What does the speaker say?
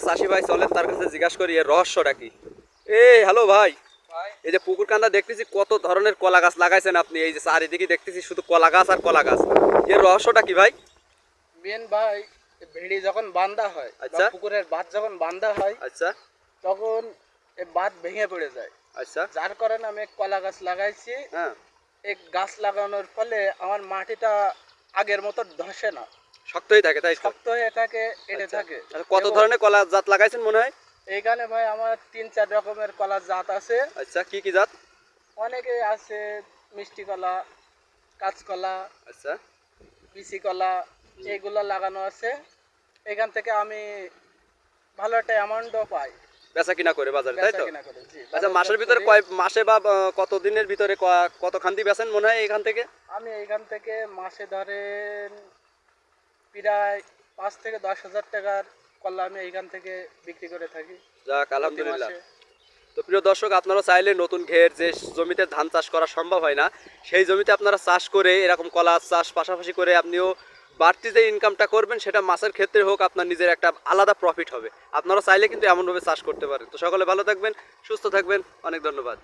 চাষি ভাই চলেন তার কাছে জিজ্ঞাসা করি এর রহস্যটা কি। হ্যালো ভাই, এই যে পুকুর কান্দা দেখতেছি কত ধরনের কলা গাছ লাগাইছেন আপনি, এই যে চারিদিকে দেখতেছি শুধু কলা গাছ আর কলা গাছ, এর রহস্যটা কি ভাই? মেন ভাই, ভেড়ি যখন বান্ধা হয়, আচ্ছা। পুকুরের বাঁধ যখন বান্ধা হয়, আচ্ছা তখন এই বাঁধ ভেঙে পড়ে যায়। আচ্ছা। যার কারণে আমি কলা গাছ লাগাইছি। হ্যাঁ, এই গাছ লাগানোর ফলে আমার মাটিটা আগের মতো ধসে না, শক্তই থাকে তাই তো? শক্ত হয়ে থাকে, এটে আচ্ছা। থাকে। আচ্ছা, কত এবং ধরনের কলা জাত লাগাইছেন মনে হয়? এইখানে ভাই আমার 3-4 রকমের কলার জাত আছে। আচ্ছা, কি কি জাত? অনেকে আছে, মিষ্টি কলা, কাঁচকলা, আচ্ছা। বিচি কলা, এইগুলো লাগানো আছে। এখান থেকে আমি ভালো একটা অ্যামাউন্টও পাই বেচা কিনা করে বাজারে তাই বেচা তো? কিনা করে। জি, আচ্ছা, বাজারজাত মাসের ভিতরে করি। কয় মাসে বা কত দিনের ভিতরে কত খান্তি বেচেন মনে হয় এখান থেকে? আমি এইখান থেকে মাসে ধরেন প্রায় 5 থেকে 10 হাজার টাকার কলা আমি এইখান থেকে বিক্রি করে থাকি যাক, প্রতি আলহামদুলিল্লাহ। মাসে। তো প্রিয় দর্শক, আপনারা চাইলে নতুন ঘের যে জমিতে ধান চাষ করা সম্ভব হয় না, সেই জমিতে আপনারা চাষ করে এরকম কলা চাষ পাশাপাশি করে আপনিও বাড়তি যে ইনকামটা করবেন সেটা মাছের ক্ষেত্রে হোক, আপনার নিজের একটা আলাদা প্রফিট হবে। আপনারা চাইলে কিন্তু এমনভাবে চাষ করতে পারেন। তো সকলে ভালো থাকবেন, সুস্থ থাকবেন, অনেক ধন্যবাদ।